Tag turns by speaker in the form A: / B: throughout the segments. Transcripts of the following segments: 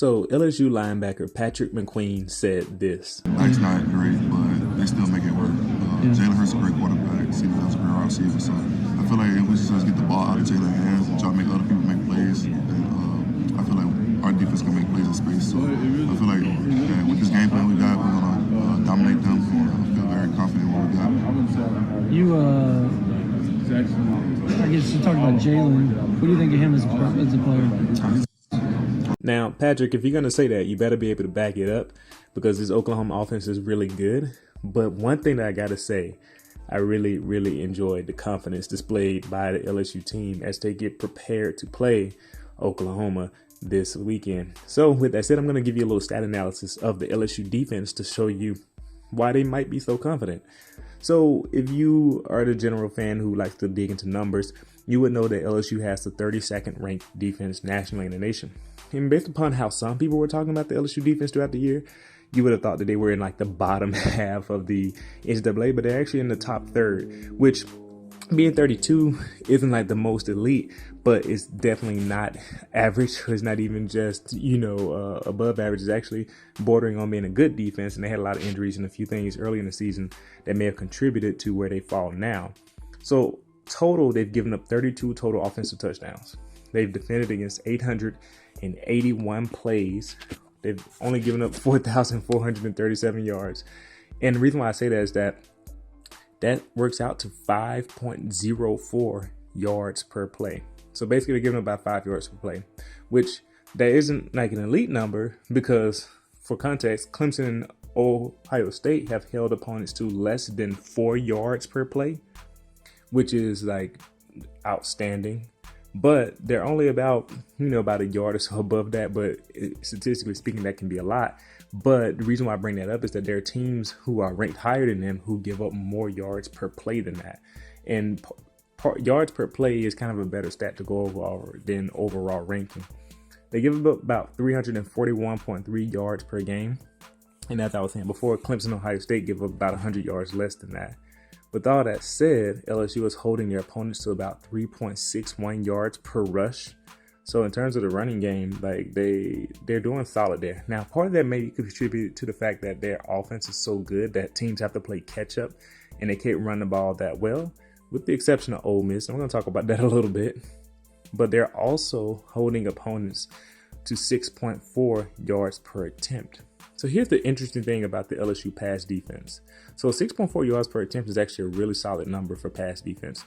A: So LSU linebacker Patrick McQueen said this.
B: It's not great, but they still make it work. Jalen Hurts is a great quarterback. Steve Bell's a great wide receiver. So I feel like if we just get the ball out of Jalen's hands and try to make other people make plays, then I feel like our defense can make plays in space. So I feel like with this game plan we got, we're going to dominate them. I feel very confident in what we got.
C: I guess you talked about Jalen. What do you think of him as a player?
A: Now, Patrick, if you're going to say that, you better be able to back it up because this Oklahoma offense is really good. But one thing that I got to say, I really, really enjoyed the confidence displayed by the LSU team as they get prepared to play Oklahoma this weekend. So with that said, I'm going to give you a little stat analysis of the LSU defense to show you why they might be so confident. So if you are the general fan who likes to dig into numbers, you would know that LSU has the 32nd ranked defense nationally in the nation. And based upon how some people were talking about the LSU defense throughout the year, you would have thought that they were in like the bottom half of the NCAA, but they're actually in the top third, which being 32 isn't like the most elite, but it's definitely not average. It's not even just, above average. It's actually bordering on being a good defense. And they had a lot of injuries and a few things early in the season that may have contributed to where they fall now. So total, they've given up 32 total offensive touchdowns. They've defended against 881 plays. They've only given up 4,437 yards. And the reason why I say that is that works out to 5.04 yards per play. So basically they're giving up about 5 yards per play, which that isn't like an elite number because for context, Clemson and Ohio State have held opponents to less than 4 yards per play, which is like outstanding. But they're only about a yard or so above that. But statistically speaking, that can be a lot. But the reason why I bring that up is that there are teams who are ranked higher than them who give up more yards per play than that. And yards per play is kind of a better stat to go over than overall ranking. They give up about 341.3 yards per game. And as I was saying before, Clemson and Ohio State give up about 100 yards less than that. With all that said, LSU is holding their opponents to about 3.61 yards per rush. So in terms of the running game, like they're doing solid there. Now, part of that may contribute to the fact that their offense is so good that teams have to play catch up and they can't run the ball that well, with the exception of Ole Miss. I'm going to talk about that a little bit. But they're also holding opponents to 6.4 yards per attempt. So here's the interesting thing about the LSU pass defense. So 6.4 yards per attempt is actually a really solid number for pass defense.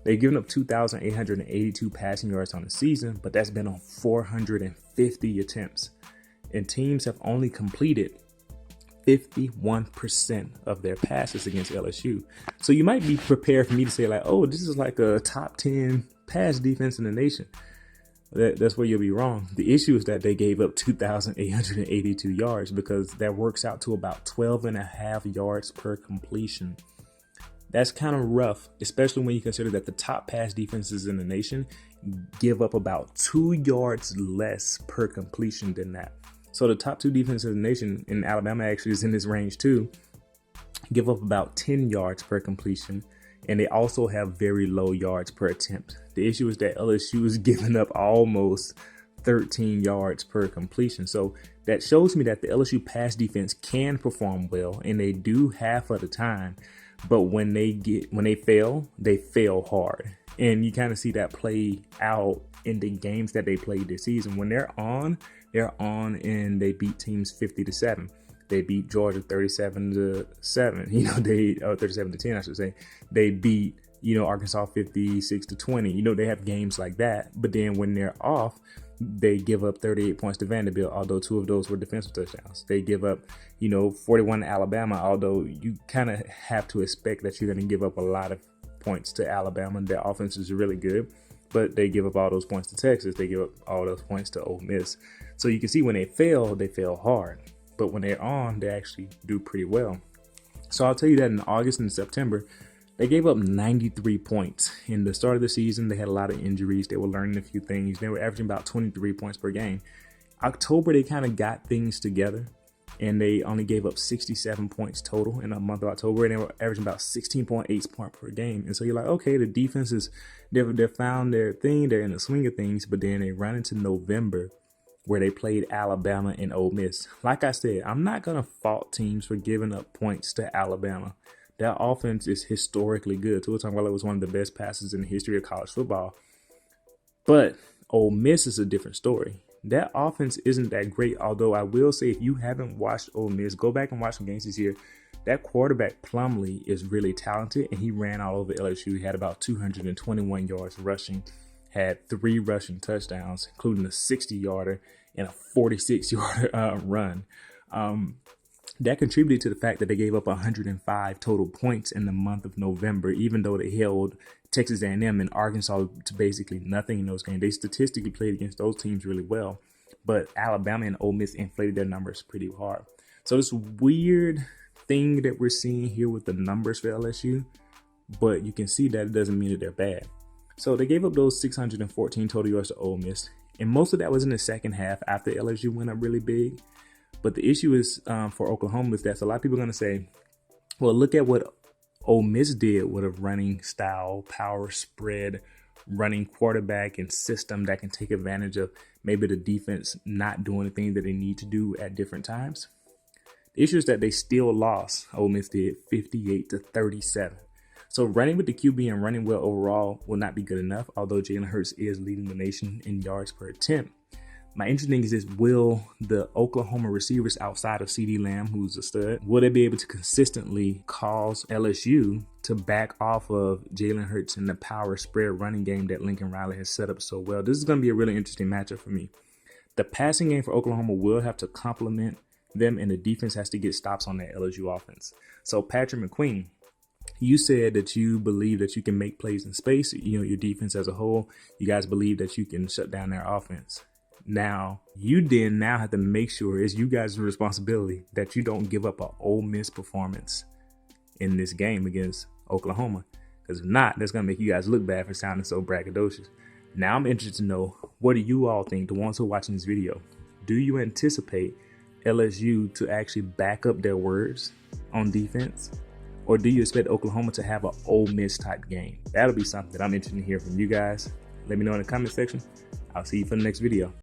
A: They've given up 2,882 passing yards on the season, but that's been on 450 attempts. And teams have only completed 51% of their passes against LSU. So you might be prepared for me to say like, oh, this is like a top 10 pass defense in the nation. That's where you'll be wrong. The issue is that they gave up 2,882 yards because that works out to about 12.5 yards per completion. That's kind of rough, especially when you consider that the top pass defenses in the nation give up about 2 yards less per completion than that. So the top 2 defenses in the nation, and Alabama actually is in this range too, give up about 10 yards per completion. And they also have very low yards per attempt. The issue is that LSU is giving up almost 13 yards per completion. So that shows me that the LSU pass defense can perform well, and they do half of the time. But when they fail hard. And you kind of see that play out in the games that they played this season. When they're on and they beat teams 50-7. They beat Georgia 37-7. 37-10, I should say. They beat, Arkansas 56-20. They have games like that. But then when they're off, they give up 38 points to Vanderbilt, although 2 of those were defensive touchdowns. They give up, 41 to Alabama, although you kind of have to expect that you're going to give up a lot of points to Alabama. Their offense is really good, but they give up all those points to Texas. They give up all those points to Ole Miss. So you can see when they fail hard. But when they're on, they actually do pretty well. So I'll tell you that in August and September, they gave up 93 points. In the start of the season, they had a lot of injuries. They were learning a few things. They were averaging about 23 points per game. October, they kind of got things together, and they only gave up 67 points total in the month of October, and they were averaging about 16.8 points per game. And so you're like, okay, the defense is, they've found their thing. They're in the swing of things, but then they run into November, where they played Alabama and Ole Miss. Like I said, I'm not going to fault teams for giving up points to Alabama. That offense is historically good. Tua Tagovailoa was one of the best passes in the history of college football. But Ole Miss is a different story. That offense isn't that great, although I will say if you haven't watched Ole Miss, go back and watch some games this year. That quarterback Plumlee is really talented, and he ran all over LSU. He had about 221 yards rushing, had 3 rushing touchdowns, including a 60-yarder and a 46-yarder run. That contributed to the fact that they gave up 105 total points in the month of November, even though they held Texas A&M and Arkansas to basically nothing in those games. They statistically played against those teams really well, but Alabama and Ole Miss inflated their numbers pretty hard. So this weird thing that we're seeing here with the numbers for LSU, but you can see that it doesn't mean that they're bad. So they gave up those 614 total yards to Ole Miss, and most of that was in the second half after LSU went up really big. But the issue is for Oklahoma is that a lot of people are going to say, well, look at what Ole Miss did with a running style, power spread, running quarterback and system that can take advantage of maybe the defense not doing the things that they need to do at different times. The issue is that they still lost. Ole Miss did 58-37. So running with the QB and running well overall will not be good enough, although Jalen Hurts is leading the nation in yards per attempt. My interesting is will the Oklahoma receivers outside of CeeDee Lamb, who's a stud, will they be able to consistently cause LSU to back off of Jalen Hurts in the power spread running game that Lincoln Riley has set up so well? This is going to be a really interesting matchup for me. The passing game for Oklahoma will have to complement them, and the defense has to get stops on that LSU offense. So Patrick McQueen, you said that you believe that you can make plays in space. Your defense as a whole, you guys believe that you can shut down their offense. Now, you then have to make sure it's you guys' responsibility that you don't give up an Ole Miss performance in this game against Oklahoma. Because if not, that's going to make you guys look bad for sounding so braggadocious. Now, I'm interested to know, what do you all think, the ones who are watching this video? Do you anticipate LSU to actually back up their words on defense? Or do you expect Oklahoma to have an Ole Miss type game? That'll be something that I'm interested to hear from you guys. Let me know in the comment section. I'll see you for the next video.